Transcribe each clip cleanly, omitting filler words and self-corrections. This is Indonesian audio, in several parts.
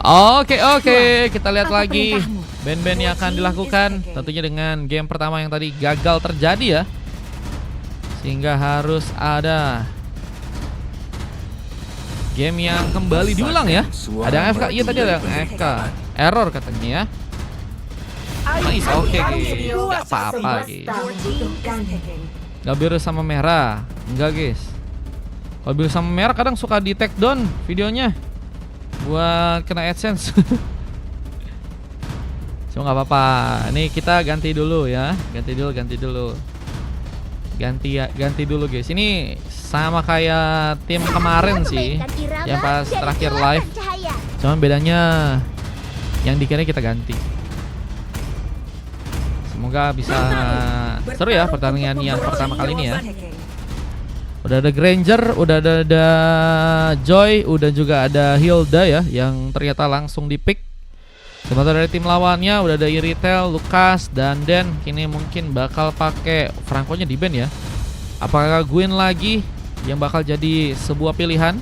Oke, kita lihat lagi band-band yang akan dilakukan. Tentunya dengan game pertama yang tadi gagal terjadi ya, sehingga harus ada game yang kembali diulang ya. Ada yang AFK, iya tadi ada yang AFK. Error katanya ya. Nice, oke guys, gak apa-apa guys. Gak biru sama merah, enggak guys. Kalau biru sama merah kadang suka di take down videonya buat kena AdSense. Cuma nggak apa-apa. Nih kita ganti dulu ya, ganti dulu guys. Ini sama kayak tim kemarin sih, yang pas terakhir live. Cuman bedanya yang dikira kita ganti. Semoga bisa seru ya pertandingan yang pertama kali ini ya. Udah ada Granger, udah ada Joy, udah juga ada Hilda ya, yang ternyata langsung di pick. Sementara dari tim lawannya udah ada Iritel, Lukas, dan Den. Kini mungkin bakal pakai Franco-nya di band ya. Apakah Gwyn lagi yang bakal jadi sebuah pilihan?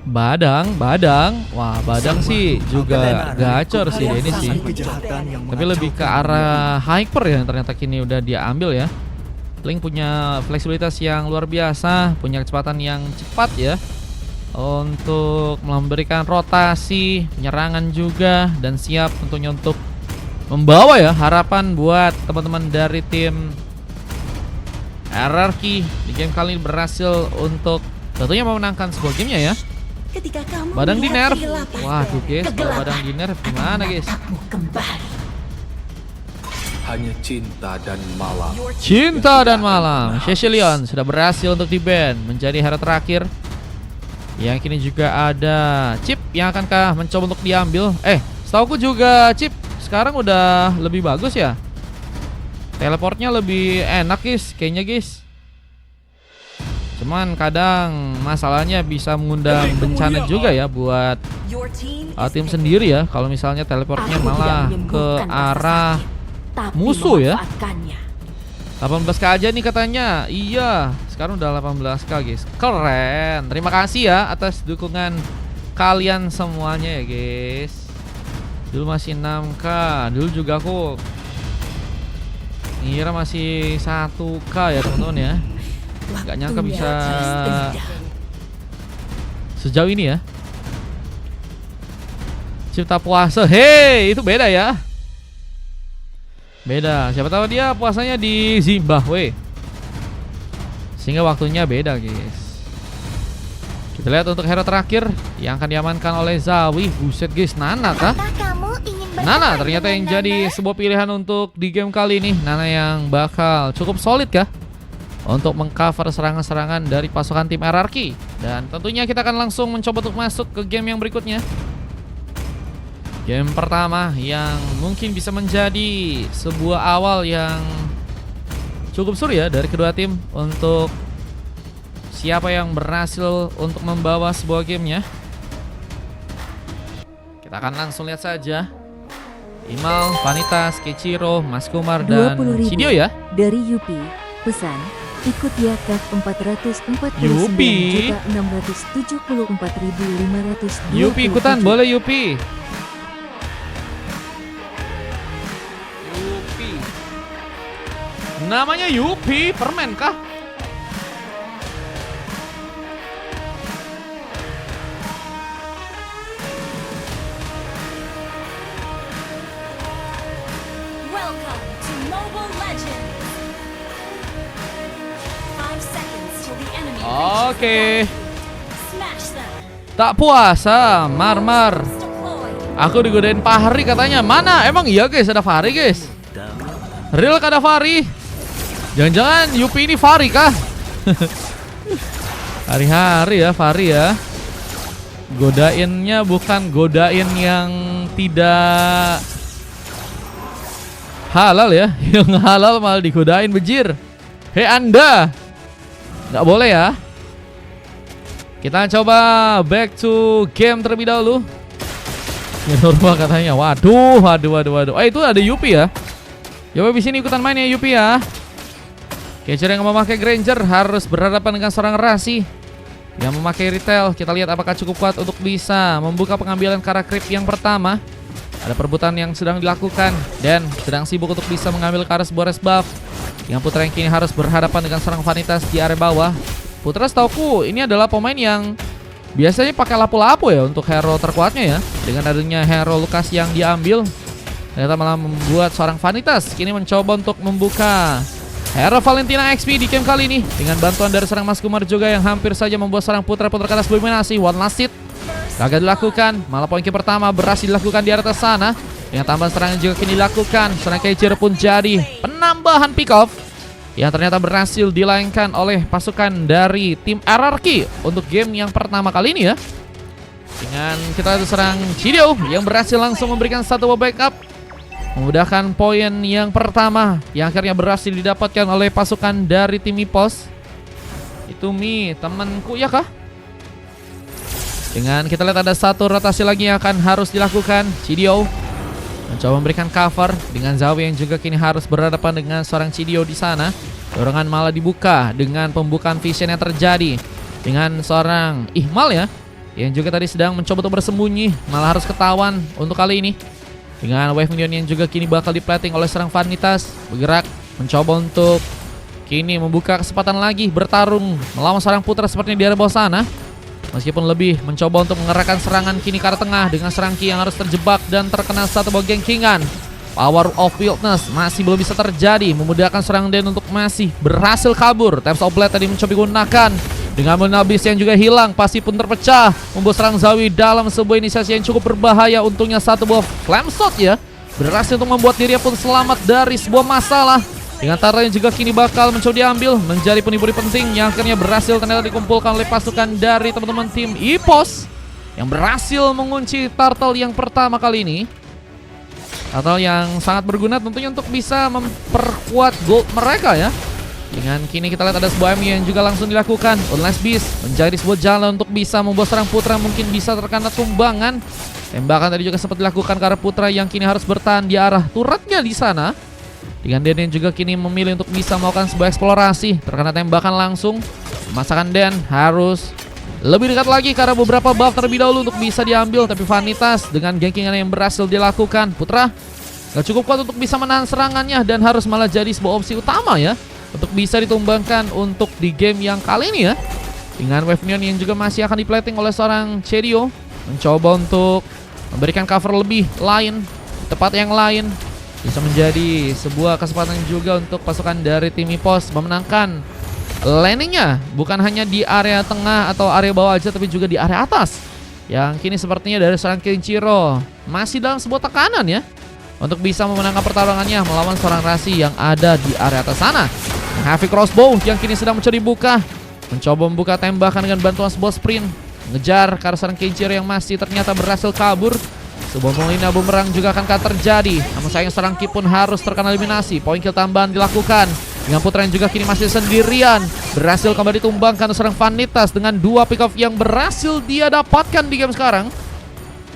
Badang. Wah, Badang sih juga gacor sih ini sih. Tapi lebih ke arah hyper ya, ternyata kini udah dia ambil ya. Link punya fleksibilitas yang luar biasa, punya kecepatan yang cepat ya, untuk memberikan rotasi, penyerangan juga, dan siap tentunya untuk membawa ya harapan buat teman-teman dari tim RRQ di game kali ini berhasil untuk tentunya memenangkan sebuah gamenya ya. Badang di nerf. Waduh guys, kalau Badang di nerf gimana guys? Hanya cinta dan malam. Cinta dan malam. Cecilion sudah berhasil untuk di-ban menjadi hero terakhir. Yang kini juga ada Chip yang akankah mencoba untuk diambil. Setauku juga Chip sekarang udah lebih bagus ya. Teleportnya lebih enak guys, kayaknya guys. Cuman kadang masalahnya bisa mengundang bencana juga ya buat tim sendiri ya, kalau misalnya teleportnya malah ke arah musuh ya. 18k aja nih katanya. Iya, sekarang udah 18k guys. Keren. Terima kasih ya atas dukungan kalian semuanya ya guys. Dulu masih 6k. Dulu juga aku ngira masih 1k ya teman-teman ya. Gak nyangka bisa sejauh ini ya. Cipta puasa, hei, itu beda ya. Beda, siapa tahu dia puasanya di Zimbabwe, sehingga waktunya beda guys. Kita lihat untuk hero terakhir yang akan diamankan oleh Zawi. Buset guys, Nana kah? Nana ternyata yang jadi sebuah pilihan untuk di game kali ini. Nana yang bakal cukup solid kah untuk mengcover serangan-serangan dari pasukan tim RRQ. Dan tentunya kita akan langsung mencoba untuk masuk ke game yang berikutnya. Game pertama yang mungkin bisa menjadi sebuah awal yang cukup seru ya dari kedua tim untuk siapa yang berhasil untuk membawa sebuah gamenya. Kita akan langsung lihat saja. Imal, Vanitas, Keiichiro, Mas Kumar, dan Shidio ya. Dari Yupi, pesan ikut ya Kak 449.674.500. Yupi ikutan, boleh Yupi. Namanya Yupi, permen kah? Welcome to Mobile Legends. 5 seconds till the enemy. Oke. Smash them. Tak puasa, Marmar. Aku digodain Fahri katanya. Mana? Emang iya guys, ada Fahri guys. Real kada Fahri. Jangan-jangan Yupi ini Fahri kah? Hari-hari ya Fahri ya. Godainnya bukan godain yang tidak halal ya. Yang halal malah digodain bejir. Hei Anda, nggak boleh ya. Kita coba back to game terlebih dahulu. Ya normal katanya. Waduh. Itu ada Yupi ya. Coba di sini ikutan main ya Yupi ya. Catcher yang memakai Granger harus berhadapan dengan seorang Rasi. yang memakai retail. Kita lihat apakah cukup kuat untuk bisa membuka pengambilan Kara Creep yang pertama. Ada perebutan yang sedang dilakukan dan sedang sibuk untuk bisa mengambil Kara sebuah res buff. Yang Putra yang kini harus berhadapan dengan serang Vanitas di area bawah. Putra setauku ini adalah pemain yang biasanya pakai lapu-lapu ya untuk hero terkuatnya ya. Dengan adanya hero Lukas yang diambil, ternyata malah membuat seorang Vanitas kini mencoba untuk membuka hero Valentina XP di game kali ini. Dengan bantuan dari serang Mas Kumar juga yang hampir saja membuat serang Putra ke atas dominasi. One last hit gagal dilakukan, malah poin pertama berhasil dilakukan di atas sana. Dengan tambahan serangan juga kini dilakukan, serang Keijiro pun jadi penambahan pick off yang ternyata berhasil dilayangkan oleh pasukan dari tim RRQ untuk game yang pertama kali ini ya. Dengan kita lihat serang Chidio yang berhasil langsung memberikan satu backup, memudahkan poin yang pertama yang akhirnya berhasil didapatkan oleh pasukan dari tim Ipos. Itu Mi, temanku ya kah? Dengan kita lihat ada satu rotasi lagi yang akan harus dilakukan. Chidio mencoba memberikan cover dengan Zawi yang juga kini harus berhadapan dengan seorang Chidio di sana. Dorongan malah dibuka dengan pembukaan vision yang terjadi dengan seorang Ihmal ya, yang juga tadi sedang mencoba untuk bersembunyi, malah harus ketahuan untuk kali ini. Dengan wave minion yang juga kini bakal diplating oleh serang Vanitas, bergerak mencoba untuk kini membuka kesempatan lagi bertarung melawan seorang Putra sepertinya di area bawah sana. Meskipun lebih mencoba untuk mengerahkan serangan kini ke arah tengah dengan serang Ki yang harus terjebak dan terkena satu buah gengkingan. Power of Wildness masih belum bisa terjadi, memudahkan serang Den untuk masih berhasil kabur. Taps of Blade tadi mencoba digunakan dengan menabis yang juga hilang, pasti pun terpecah, membuat serang Zawi dalam sebuah inisiasi yang cukup berbahaya. Untungnya satu buah Flame Shot ya berhasil untuk membuat dirinya pun selamat dari sebuah masalah. Dengan turtle yang juga kini bakal mencoba diambil, menjadi peniburi penting yang akhirnya berhasil ternyata dikumpulkan oleh pasukan dari teman-teman tim Ipos yang berhasil mengunci turtle yang pertama kali ini. Turtle yang sangat berguna tentunya untuk bisa memperkuat gold mereka ya. Dengan kini kita lihat ada sebuah MU yang juga langsung dilakukan. Unless Beast menjadi sebuah jalan untuk bisa membuat serang Putra mungkin bisa terkena tumbangan. Tembakan tadi juga sempat dilakukan ke arah Putra yang kini harus bertahan di arah turretnya di sana. Dengan Den yang juga kini memilih untuk bisa melakukan sebuah eksplorasi, terkena tembakan langsung. Masakan Den harus lebih dekat lagi karena beberapa buff terlebih dahulu untuk bisa diambil. Tapi Vanitas dengan gengkingan yang berhasil dilakukan, Putra gak cukup kuat untuk bisa menahan serangannya dan harus malah jadi sebuah opsi utama ya untuk bisa ditumbangkan untuk di game yang kali ini ya. Dengan wave minion yang juga masih akan diplating oleh seorang Chidio, mencoba untuk memberikan cover lebih lain, tepat yang lain. Bisa menjadi sebuah kesempatan juga untuk pasukan dari tim Ipos memenangkan landingnya, bukan hanya di area tengah atau area bawah aja, tapi juga di area atas. Yang kini sepertinya dari seorang Keijiro masih dalam sebuah tekanan ya untuk bisa memenangkan pertarungannya melawan seorang Rasi yang ada di area atas sana. Heavy crossbow yang kini sedang mencoba dibuka, mencoba membuka tembakan dengan bantuan sebuah sprint, mengejar ke arah seorang Keijiro yang masih ternyata berhasil kabur. Sebuah melina bumerang juga akan terjadi, namun sayang serang Ki pun harus terkena eliminasi. Poin kill tambahan dilakukan dengan Putra yang juga kini masih sendirian, berhasil kembali ditumbangkan serang Vanitas dengan dua pick off yang berhasil dia dapatkan di game sekarang.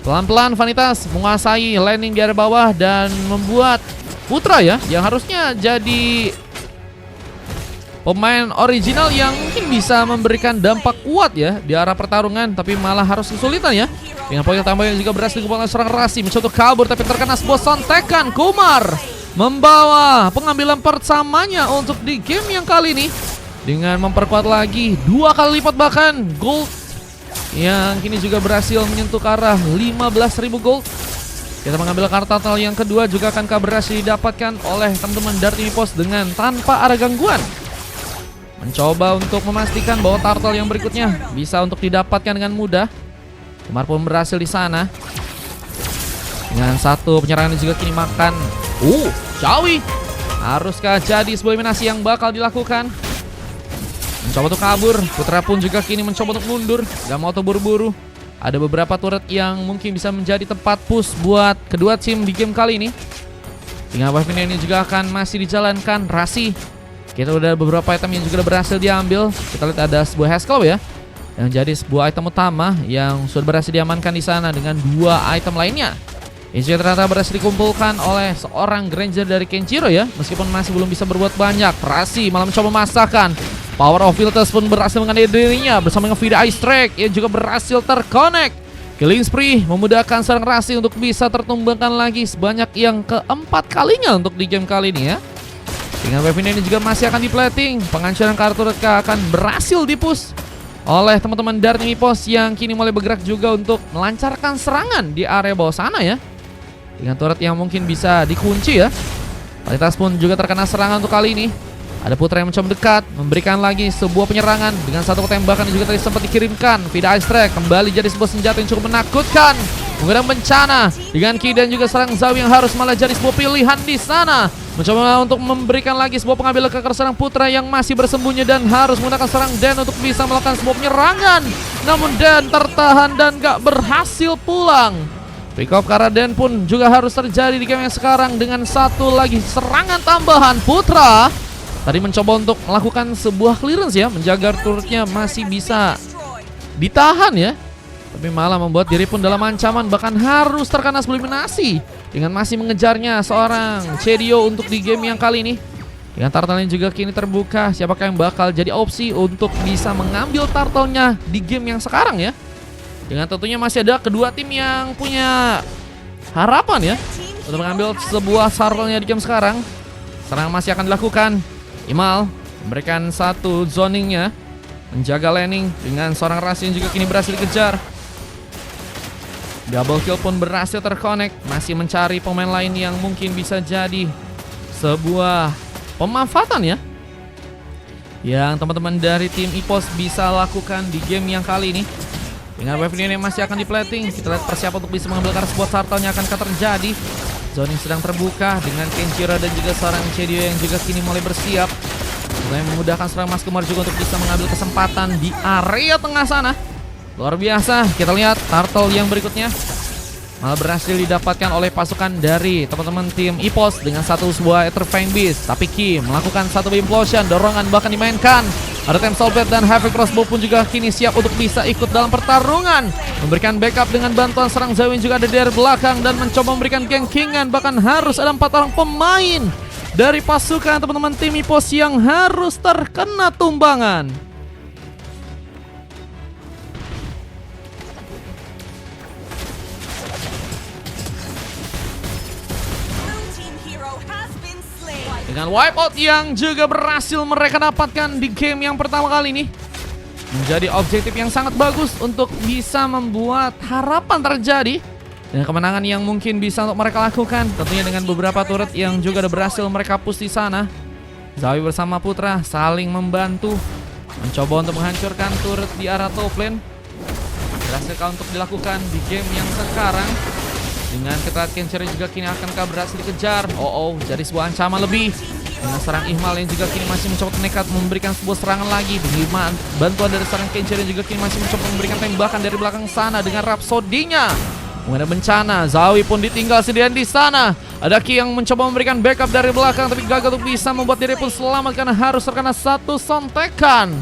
Pelan-pelan Vanitas menguasai landing di area bawah dan membuat Putra ya, yang harusnya jadi pemain original yang mungkin bisa memberikan dampak kuat ya di arah pertarungan, tapi malah harus kesulitan ya. Dengan poin tambah yang juga berhasil dikumpulkan serang Rasi, mencoba kabur tapi terkena sebuah sontekan. Kumar membawa pengambilan pertamanya untuk di game yang kali ini dengan memperkuat lagi 2 kali lipat bahkan gold yang kini juga berhasil menyentuh ke arah 15.000 gold. Kita mengambil kartu turtle yang kedua juga akan berhasil didapatkan oleh teman-teman dari Ipos dengan tanpa ada gangguan. Mencoba untuk memastikan bahwa turtle yang berikutnya bisa untuk didapatkan dengan mudah. Kumar pun berhasil di sana. Dengan satu penyerangan juga kini makan. Zawi. Haruskah jadi sebuah eliminasi yang bakal dilakukan? Mencoba untuk kabur. Putra pun juga kini mencoba untuk mundur, gak mau terburu-buru. Ada beberapa turret yang mungkin bisa menjadi tempat push buat kedua tim di game kali ini. Dengan wave ini juga akan masih dijalankan. Rasi, kita udah beberapa item yang juga berhasil diambil. Kita lihat ada sebuah Hesclaw ya, yang jadi sebuah item utama yang sudah berhasil diamankan di sana dengan 2 item lainnya. Ini juga ternyata berhasil dikumpulkan oleh seorang Granger dari Kenshiro ya. Meskipun masih belum bisa berbuat banyak. Rasi malah mencoba memasakkan. Power of Viltes pun berhasil mengenai dirinya bersama dengan Vida Ice Strike. Ia juga berhasil terconnect. Killing spree memudahkan serang Rasi untuk bisa tertumbangkan lagi sebanyak yang keempat kalinya untuk di game kali ini ya. Dengan weapon ini juga masih akan di-plating. Penghancuran kartu reka akan berhasil di-push oleh teman-teman dari tim EPOS yang kini mulai bergerak juga untuk melancarkan serangan di area bawah sana ya. Dengan turret yang mungkin bisa dikunci ya. Kualitas pun juga terkena serangan untuk kali ini. Ada Putra yang mencoba dekat, memberikan lagi sebuah penyerangan dengan satu tembakan yang juga tadi sempat dikirimkan. Vida Ice Strike kembali jadi sebuah senjata yang cukup menakutkan. Menggunakan bencana dengan Ki dan juga serang Zawi yang harus malah jadi sebuah pilihan di sana. Mencoba untuk memberikan lagi sebuah pengambil ke serang Putra yang masih bersembunyi dan harus menggunakan serang Den untuk bisa melakukan sebuah penyerangan. Namun Den tertahan dan gak berhasil pulang. Pick up karena Den pun juga harus terjadi di game yang sekarang dengan satu lagi serangan tambahan. Putra tadi mencoba untuk melakukan sebuah clearance ya, menjaga turretnya masih bisa ditahan ya. Tapi malah membuat diri pun dalam ancaman, bahkan harus terkena eliminasi dengan masih mengejarnya seorang Cedio untuk di game yang kali ini. Dengan turtle-nya juga kini terbuka, siapakah yang bakal jadi opsi untuk bisa mengambil turtle-nya di game yang sekarang ya. Dengan tentunya masih ada kedua tim yang punya harapan ya untuk mengambil sebuah turtle-nya di game sekarang. Serang masih akan dilakukan. Imal memberikan satu zoningnya, menjaga landing dengan seorang Rasi yang juga kini berhasil dikejar. Double kill pun berhasil terconnect. Masih mencari pemain lain yang mungkin bisa jadi sebuah pemanfaatan ya, yang teman-teman dari tim EPOS bisa lakukan di game yang kali ini. Dengan weapon ini masih akan di-plating. Kita lihat persiapan untuk bisa mengambil karena sebuah turtle-nya akan terjadi. Zoning sedang terbuka dengan Kenshiro dan juga seorang Cedio yang juga kini mulai bersiap. Mulai memudahkan seorang Mas Kemar juga untuk bisa mengambil kesempatan di area tengah sana. Luar biasa, kita lihat turtle yang berikutnya malah berhasil didapatkan oleh pasukan dari teman-teman tim EPOS dengan satu sebuah Etherfang Beast. Tapi Ki melakukan satu implosion, dorongan bahkan dimainkan. Ada Tem Soulblade dan Havoc Crossbow pun juga kini siap untuk bisa ikut dalam pertarungan. Memberikan backup dengan bantuan serang Zawin juga ada dari belakang dan mencoba memberikan gankingan. Bahkan harus ada 4 orang pemain dari pasukan teman-teman tim EPOS yang harus terkena tumbangan. Dengan wipeout yang juga berhasil mereka dapatkan di game yang pertama kali ini, menjadi objektif yang sangat bagus untuk bisa membuat harapan terjadi. Dan kemenangan yang mungkin bisa untuk mereka lakukan, tentunya dengan beberapa turret yang juga ada berhasil mereka push di sana. Zawi bersama Putra saling membantu, mencoba untuk menghancurkan turret di arah top lane. Berhasil untuk dilakukan di game yang sekarang. Dengan ketat Kenshiro juga kini akankah berhasil dikejar. Jadi sebuah ancaman lebih. Dengan serang Ihmal yang juga kini masih mencoba nekat memberikan sebuah serangan lagi. Dengan bantuan dari serang Kenshiro juga kini masih mencoba memberikan tembakan dari belakang sana dengan Rhapsody-nya. Mengenai bencana, Zawi pun ditinggal sendirian di sana. Ada Ki yang mencoba memberikan backup dari belakang tapi gagal untuk bisa membuat diri pun selamat karena harus terkena satu sontekan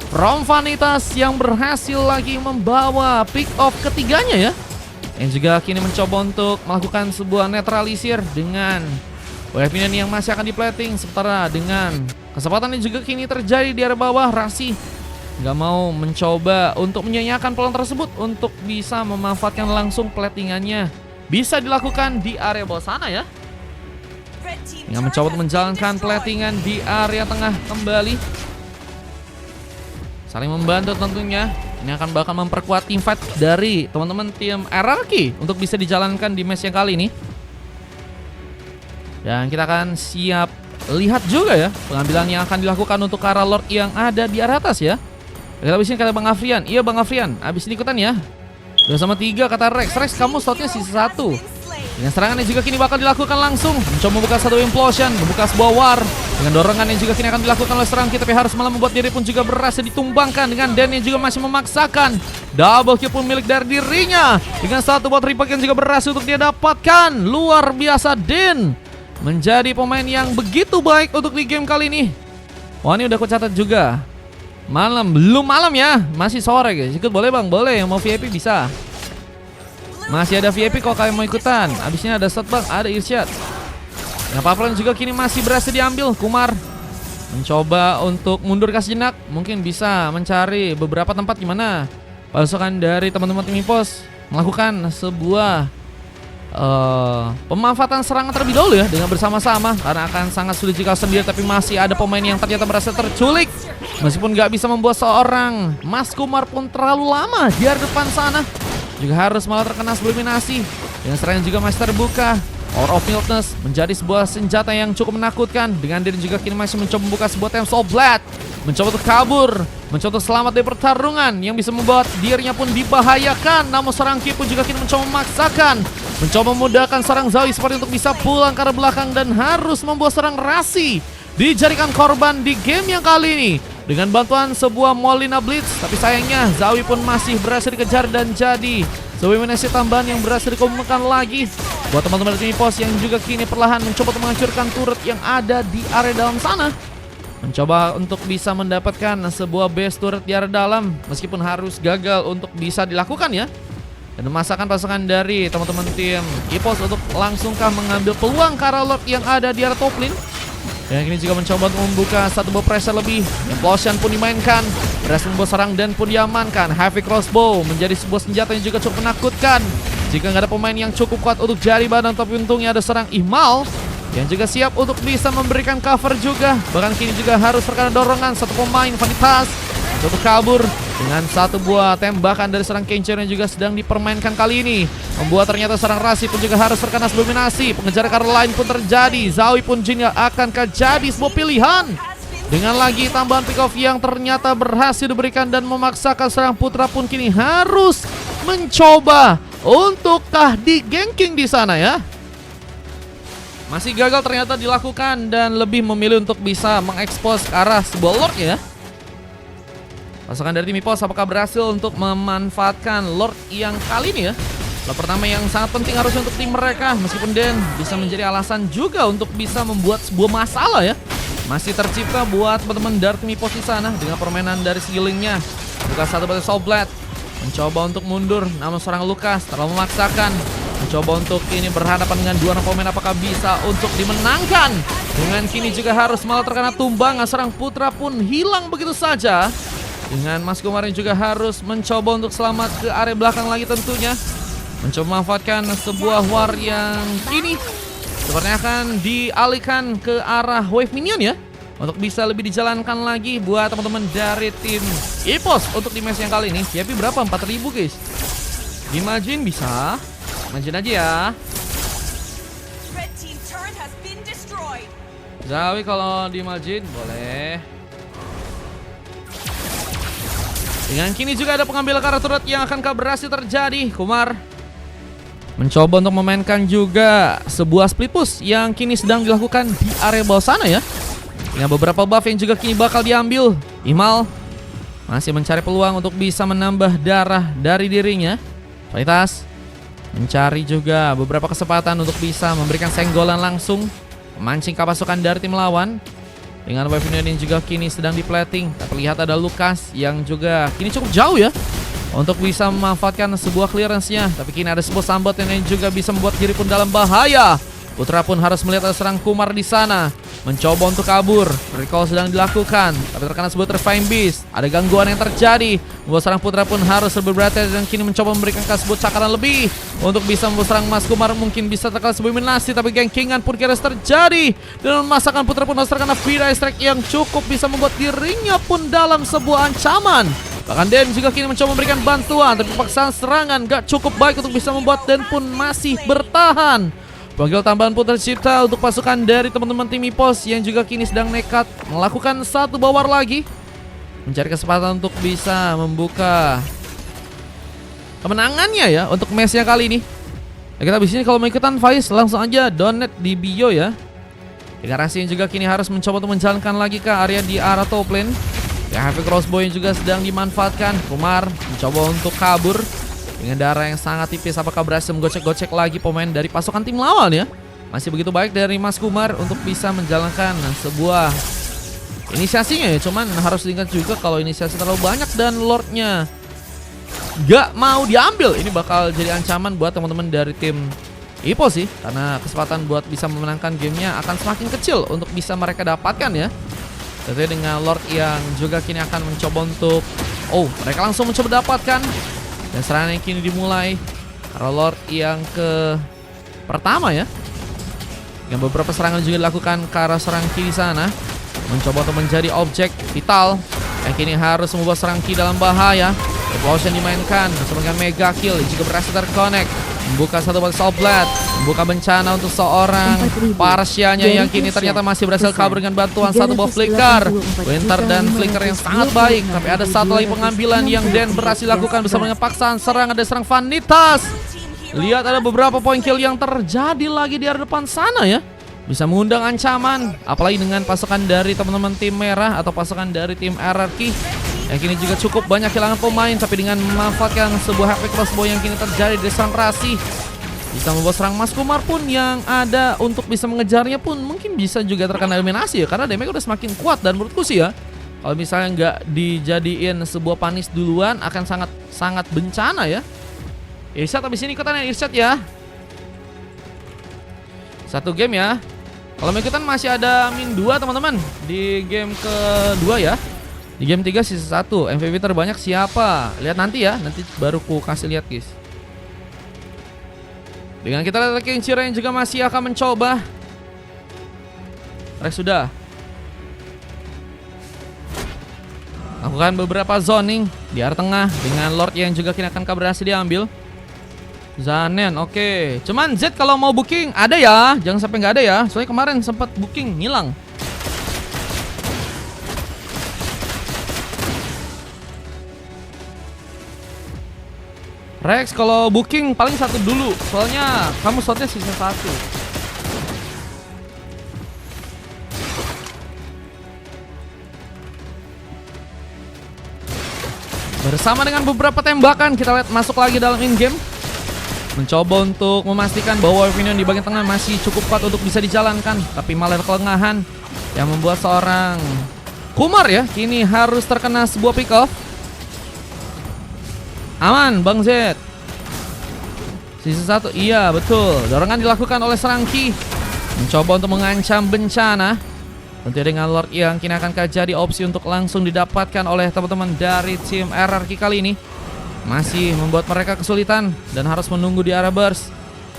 from Vanitas yang berhasil lagi membawa pick off ketiganya ya. Yang juga kini mencoba untuk melakukan sebuah netralisir dengan weapon yang masih akan di-plating. Sementara dengan kesempatan ini juga kini terjadi di area bawah, Rasi nggak mau mencoba untuk menyanyiakan peluang tersebut untuk bisa memanfaatkan langsung platingannya. Bisa dilakukan di area bawah sana ya. Dengan mencoba untuk menjalankan platingan di area tengah kembali. Saling membantu tentunya. Ini akan bakal memperkuat team fight dari teman-teman tim RRQ untuk bisa dijalankan di match yang kali ini. Dan kita akan siap lihat juga ya pengambilan yang akan dilakukan untuk arah Lord yang ada di arah atas ya. Kita habisin kata Bang Afrian. Iya Bang Afrian, habis ini ikutan ya. 2 sama 3 kata Rex. Rex kamu slotnya sisa 1. Dengan serangan yang juga kini bakal dilakukan langsung. Mencoba membuka satu implosion, membuka sebuah war. Dengan dorongan yang juga kini akan dilakukan oleh serang kita, tapi harus malah membuat diri pun juga berhasil ditumbangkan. Dengan Dan yang juga masih memaksakan double kill pun milik dari dirinya. Dengan satu bot repack yang juga berhasil untuk dia dapatkan. Luar biasa, Dan menjadi pemain yang begitu baik untuk di game kali ini. Wah, ini udah aku catat juga. Belum malam ya, masih sore guys. Ikut boleh bang, boleh. Yang mau VIP bisa. Masih ada VIP kalau kalian mau ikutan. Abisnya ada Setbang, ada Irsyad. Yang Pavlan juga kini masih berhasil diambil. Kumar mencoba untuk mundur sejenak. Mungkin bisa mencari beberapa tempat gimana pasukan dari teman-teman tim Ipos melakukan sebuah pemanfaatan serangan terlebih dahulu ya, dengan bersama-sama, karena akan sangat sulit jika sendiri. Tapi masih ada pemain yang ternyata berhasil terculik. Meskipun gak bisa membuat seorang Mas Kumar pun terlalu lama di area depan sana, juga harus malah terkena eliminasi. Dengan serangan juga masih terbuka. Power of Mildness menjadi sebuah senjata yang cukup menakutkan. Dengan diri juga kini masih mencoba membuka sebuah Time Soul Blade, mencoba untuk kabur, mencoba untuk selamat dari pertarungan yang bisa membuat dirinya pun dibahayakan. Namun seorang Ki pun juga kini mencoba memaksakan, mencoba memudahkan seorang Zoe seperti untuk bisa pulang ke arah belakang dan harus membuat seorang Rasi dijadikan korban di game yang kali ini dengan bantuan sebuah Molina Blitz. Tapi sayangnya Zoe pun masih berhasil dikejar dan jadi sebuah eliminasi tambahan yang berhasil dikumpulkan lagi buat teman-teman dari Ipos yang juga kini perlahan mencoba untuk menghancurkan turret yang ada di area dalam sana. Mencoba untuk bisa mendapatkan sebuah base turret di area dalam, meskipun harus gagal untuk bisa dilakukan ya. Dan memasakkan pasukan dari teman-teman tim Ipos untuk langsungkah mengambil peluang ke arah Lord yang ada di area top lane. Yang ini juga mencoba untuk membuka satu buah pressure lebih. Implosion pun dimainkan, berhasil membuat serang dan pun diamankan. Heavy Crossbow menjadi sebuah senjata yang juga cukup menakutkan jika nggak ada pemain yang cukup kuat untuk jadi badan. Tapi untungnya ada serang Ihmal yang juga siap untuk bisa memberikan cover juga. Bahkan kini juga harus terkena dorongan satu pemain Vanitas untuk kabur dengan satu buah tembakan dari serang Kencher yang juga sedang dipermainkan kali ini. Membuat ternyata serang Rasi pun juga harus terkena dominasi. Pengejar ke arah lain pun terjadi. Zoe pun juga akankah jadi sebuah pilihan dengan lagi tambahan pick off yang ternyata berhasil diberikan dan memaksakan serang Putra pun kini harus mencoba untukkah di ganking di sana ya. Masih gagal ternyata dilakukan dan lebih memilih untuk bisa mengekspos ke arah sebuah Lord ya. Pasukan dari tim Ipos apakah berhasil untuk memanfaatkan Lord yang kali ini ya. Lord pertama yang sangat penting harusnya untuk tim mereka, meskipun Den bisa menjadi alasan juga untuk bisa membuat sebuah masalah ya. Masih tercipta buat teman-teman dari tim Ipos di sana dengan permainan dari skillingnya. Buka satu batu Soul Blade, mencoba untuk mundur, namun seorang Lukas terlalu memaksakan. Mencoba untuk kini berhadapan dengan dua orang pemain, apakah bisa untuk dimenangkan. Dengan kini juga harus malah terkena tumbangan, serang Putra pun hilang begitu saja. Dengan Mas Kumar yang juga harus mencoba untuk selamat ke area belakang lagi tentunya. Mencoba memanfaatkan sebuah war yang kini sepertinya akan dialihkan ke arah wave minion ya, untuk bisa lebih dijalankan lagi buat teman-teman dari tim Ipos untuk di match yang kali ini. VIP berapa? 4.000 guys. Imagine bisa. Imagine aja ya. Red team turret has been destroyed. Zawi kalau di imagine boleh. Dengan kini juga ada pengambil karakter turret yang akankah berhasil terjadi. Kumar mencoba untuk memainkan juga sebuah split push yang kini sedang dilakukan di area bawah sana ya. Dengan beberapa buff yang juga kini bakal diambil. Imal masih mencari peluang untuk bisa menambah darah dari dirinya. Vanitas mencari juga beberapa kesempatan untuk bisa memberikan senggolan langsung, memancing pasukan dari tim lawan. Dengan wave ini juga kini sedang diplating. Tapi lihat ada Lukas yang juga kini cukup jauh ya untuk bisa memanfaatkan sebuah clearance-nya. Tapi kini ada sebuah sambat yang juga bisa membuat diri pun dalam bahaya. Putra pun harus melihat ada serang Kumar di sana, mencoba untuk kabur. Recall sedang dilakukan, tapi terkena sebuah Terrifying Beast. Ada gangguan yang terjadi, membuat serang Putra pun harus lebih berhati dan kini mencoba memberikan sebuah cakaran lebih untuk bisa membuat serang Mas Kumar mungkin bisa terkena sebuah eliminasi. Tapi gankingan pun kira terjadi dan memasakkan Putra pun harus terkena Vida Strike yang cukup bisa membuat dirinya pun dalam sebuah ancaman. Bahkan Den juga kini mencoba memberikan bantuan, tapi paksaan serangan gak cukup baik untuk bisa membuat Den pun masih bertahan. Panggil tambahan pun tercipta untuk pasukan dari teman-teman tim Ipos yang juga kini sedang nekat melakukan satu bawar lagi, mencari kesempatan untuk bisa membuka kemenangannya ya untuk match yang kali ini. Ya, kita abis ini kalau mau ikutan Faiz langsung aja donate di bio ya. Deklarasi yang juga kini harus mencoba untuk menjalankan lagi ke area di arah top lane. Ya, Heavy Crossbow yang juga sedang dimanfaatkan. Kumar mencoba untuk kabur dengan darah yang sangat tipis. Apakah berhasil menggocek-gocek lagi pemain dari pasukan tim lawan ya? Masih begitu baik dari Mas Kumar untuk bisa menjalankan sebuah inisiasinya ya. Cuman harus diingat juga kalau inisiasi terlalu banyak dan Lordnya gak mau diambil. Ini bakal jadi ancaman buat teman-teman dari tim Ipo sih, karena kesempatan buat bisa memenangkan gamenya akan semakin kecil untuk bisa mereka dapatkan ya. Tentunya dengan Lord yang juga kini akan mencoba untuk mereka langsung mencoba dapatkan. Dan serangan yang kini dimulai karena Lord yang ke pertama ya. Dengan beberapa serangan juga dilakukan ke arah serang kiri sana, mencoba untuk menjadi objek vital yang kini harus membuat serang kiri dalam bahaya. Explosion dimainkan bersama dengan Mega Kill juga berhasil terconnect, membuka satu balik Soul Blade, membuka bencana untuk seorang Parsianya yang kini ternyata masih berhasil kabur dengan bantuan satu buah flicker. Winter dan flicker yang sangat baik, tapi ada satu lagi pengambilan yang Dan berhasil lakukan bersama dengan paksaan serang. Ada serang Vanitas. Lihat ada beberapa poin kill yang terjadi lagi di area depan sana ya. Bisa mengundang ancaman, apalagi dengan pasukan dari teman-teman tim merah atau pasukan dari tim RRQ yang kini juga cukup banyak kehilangan pemain, tapi dengan memanfaatkan sebuah efek crossbow yang kini terjadi di serang Rasi, bisa membuat serang Mas Kumar pun yang ada untuk bisa mengejarnya pun mungkin bisa juga terkena eliminasi ya, karena damage udah semakin kuat. Dan menurutku sih ya, kalau misalnya nggak dijadiin sebuah panis duluan akan sangat bencana ya. Irsyad abis ini ikutan ya Irsyad ya. Satu game ya. Kalau mau ikutan masih ada min 2 teman-teman di game kedua ya. Di game 3 sisa 1. MVP terbanyak siapa? Lihat nanti ya. Nanti baru ku kasih lihat guys. Dengan kita lihat Kenshiro yang juga masih akan mencoba. Rex sudah lakukan beberapa zoning di area tengah dengan Lord yang juga kini akan berhasil diambil. Zanen, oke. Cuman Z kalau mau booking ada ya, jangan sampai nggak ada ya. Soalnya kemarin sempat booking ngilang. Rex kalau booking paling 1 dulu, soalnya kamu slotnya sisa 1. Bersama dengan beberapa tembakan kita lihat masuk lagi dalam in-game, mencoba untuk memastikan bahwa Opinion di bagian tengah masih cukup kuat untuk bisa dijalankan, tapi malah kelengahan yang membuat seorang Kumar ya kini harus terkena sebuah pick off. Aman Bang Z. Sisa 1, iya betul. Dorongan dilakukan oleh serang Ki, mencoba untuk mengancam bencana. Tentu dengan Lord yang kini akan jadi opsi untuk langsung didapatkan oleh teman-teman dari tim RRQ kali ini. Masih membuat mereka kesulitan dan harus menunggu di area burst.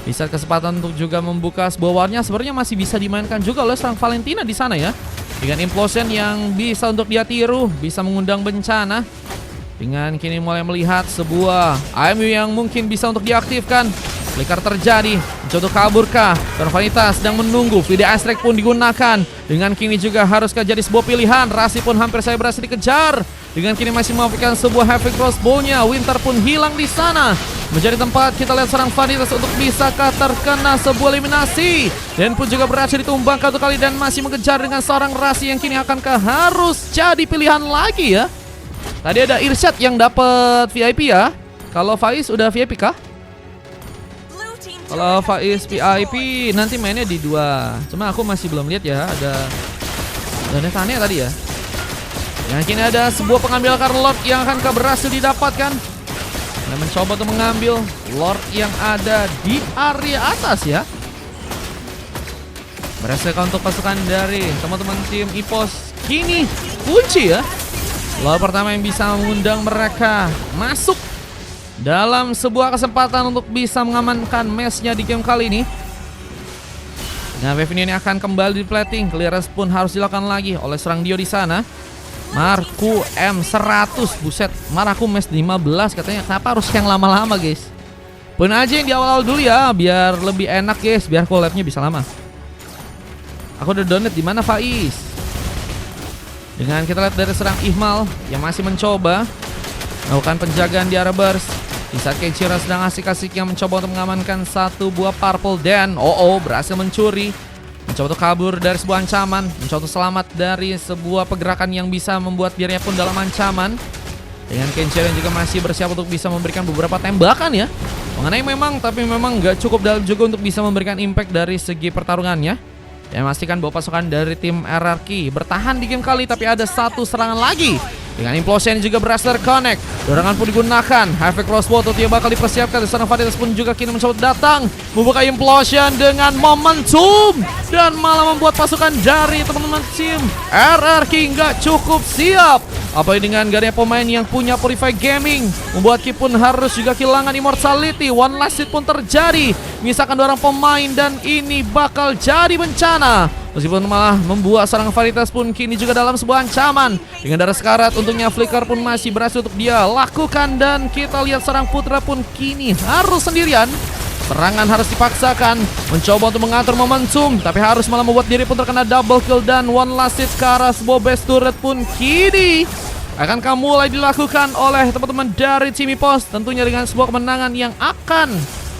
Bisa kesempatan untuk juga membuka sebuah warnya sebenarnya masih bisa dimainkan juga oleh serang Valentina di sana ya. Dengan implosion yang bisa untuk dia tiru, bisa mengundang bencana. Dengan kini mulai melihat sebuah AMU yang mungkin bisa untuk diaktifkan. Flicker terjadi, mencoba kaburkah? Vanitas sedang menunggu. VDA strike pun digunakan. Dengan kini juga haruskah jadi sebuah pilihan. Rasi pun hampir saya berhasil dikejar. Dengan kini masih memanfaatkan sebuah heavy crossbow-nya. Winter pun hilang di sana. Menjadi tempat kita lihat serang Vanitas untuk bisakah terkena sebuah eliminasi. Dan pun juga berhasil ditumbangkan 1 kali dan masih mengejar dengan seorang Rasi yang kini akankah harus jadi pilihan lagi ya. Tadi ada Irsyad yang dapat VIP ya. Kalau Faiz udah VIP kah? Kalau Faiz VIP nanti mainnya di 2. Cuma aku masih belum lihat ya. Ada Danetanya tadi ya. Yang kini ada sebuah pengambil karena Lord yang akan berhasil didapatkan. Dan mencoba untuk mengambil Lord yang ada di area atas ya. Berhasil untuk pasukan dari teman-teman tim Ipos. Kini kunci ya. Lord pertama yang bisa mengundang mereka masuk dalam sebuah kesempatan untuk bisa mengamankan matchnya di game kali ini. Nah, Vevin ini akan kembali di plating. Clearance pun harus dilakukan lagi oleh serang Dio di sana. Marku M100, buset. Marku match 15 katanya. Kenapa harus yang lama-lama guys? Pun aja yang di awal-awal dulu ya, biar lebih enak guys, biar collab-nya bisa lama. Aku udah donate di mana Faiz? Dengan kita lihat dari serang Ihmal yang masih mencoba melakukan penjagaan di area burst. Di saat Kenshiro sedang asik-asik yang mencoba untuk mengamankan satu buah purple dan berhasil mencuri. Mencoba untuk kabur dari sebuah ancaman, mencoba untuk selamat dari sebuah pergerakan yang bisa membuat dirinya pun dalam ancaman. Dengan Kenshiro yang juga masih bersiap untuk bisa memberikan beberapa tembakan ya. Mengenai memang, tapi memang nggak cukup dalam juga untuk bisa memberikan impact dari segi pertarungannya. Yang memastikan bahwa pasukan dari tim RRQ bertahan di game kali, tapi ada satu serangan lagi Dengan implosion juga berhasil terconnect. Dorongan pun digunakan. Havoc crossbow tentunya bakal dipersiapkan. Seorang Vanitas pun juga kini mencoba datang, membuka implosion dengan momentum, dan malah membuat pasukan dari teman-teman tim RRQ nggak cukup siap. Apalagi dengan gak adanya pemain yang punya Purify Gaming, membuat Ki pun harus juga kehilangan immortality. One last hit pun terjadi, misalkan 2 orang pemain, dan ini bakal jadi bencana. Meskipun malah membuat seorang Vanitas pun kini juga dalam sebuah ancaman. Dengan darah sekarat, untungnya Flicker pun masih berhasil untuk dia lakukan. Dan kita lihat seorang Putra pun kini harus sendirian. Serangan harus dipaksakan, mencoba untuk mengatur momentum, tapi harus malah membuat diri pun terkena double kill. Dan one last hit ke arah sebuah base turret pun kini akan mulai dilakukan oleh teman-teman dari tim EPOS. Tentunya dengan sebuah kemenangan yang akan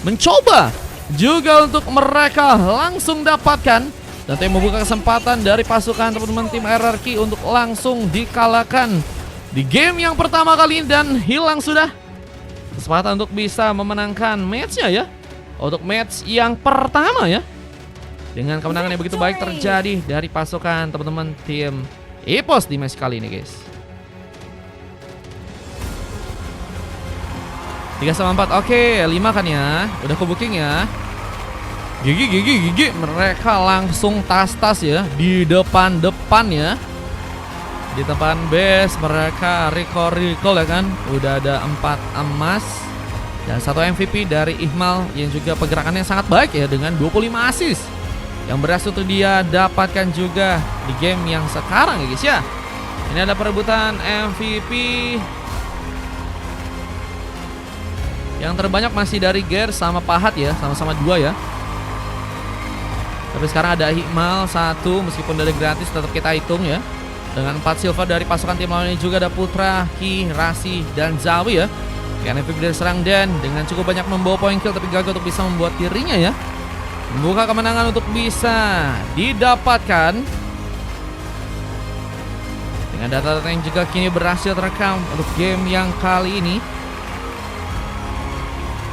mencoba juga untuk mereka langsung dapatkan. Dan tim membuka kesempatan dari pasukan teman-teman tim RRQ untuk langsung dikalahkan di game yang pertama kali ini. Dan hilang sudah kesempatan untuk bisa memenangkan matchnya ya. Untuk match yang pertama ya. Dengan kemenangan yang begitu baik terjadi dari pasukan teman-teman tim EPOS di match kali ini guys. 3-4, oke 5 kan ya. Udah ke booking ya. Gigi. Mereka langsung tas-tas ya. Di depan ya. Di depan base mereka recall ya kan. Udah ada 4 emas dan 1 MVP dari Ihmal yang juga pergerakannya sangat baik ya, dengan 25 assist yang berhasil tuh dia dapatkan juga di game yang sekarang ya guys ya. Ini ada perebutan MVP. Yang terbanyak masih dari Ger sama Pahat ya, sama-sama 2 ya. Tapi sekarang ada Ihmal 1, meskipun dari gratis tetap kita hitung ya. Dengan 4 silver dari pasukan tim lawan ini juga ada Putra, Ki, Rasi, dan Zawi ya. Yang MVP dari serang dan dengan cukup banyak membawa poin kill, tapi gagal untuk bisa membuat dirinya ya membuka kemenangan untuk bisa didapatkan. Dengan data-data yang juga kini berhasil terekam untuk game yang kali ini,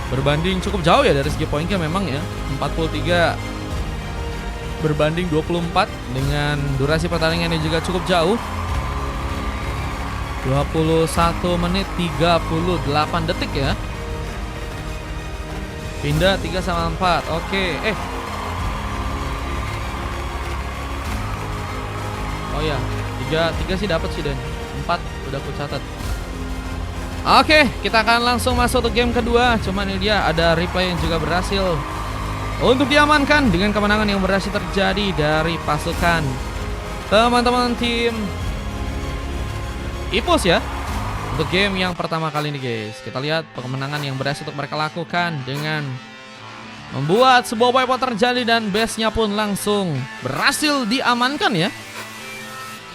berbanding cukup jauh ya dari segi poin kill memang ya. 43 berbanding 24, dengan durasi pertandingan yang juga cukup jauh, 21 menit 38 detik ya. Pindah 3-4. Oke. Oh ya, 3 sih dapat sih, dan 4 udah aku catat. Oke, kita akan langsung masuk ke game kedua. Cuman ini dia ada replay yang juga berhasil untuk diamankan dengan kemenangan yang berhasil terjadi dari pasukan teman-teman tim EPOS ya. Untuk game yang pertama kali ini guys, kita lihat kemenangan yang berhasil untuk mereka lakukan dengan membuat sebuah wipeout terjadi, dan base-nya pun langsung berhasil diamankan ya.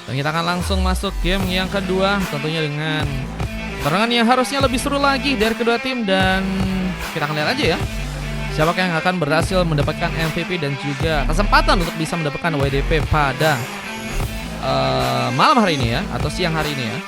Dan kita akan langsung masuk game yang kedua, tentunya dengan serangan yang harusnya lebih seru lagi dari kedua tim. Dan kita akan lihat aja ya, siapa yang akan berhasil mendapatkan MVP dan juga kesempatan untuk bisa mendapatkan WDP pada malam hari ini ya, atau siang hari ini ya.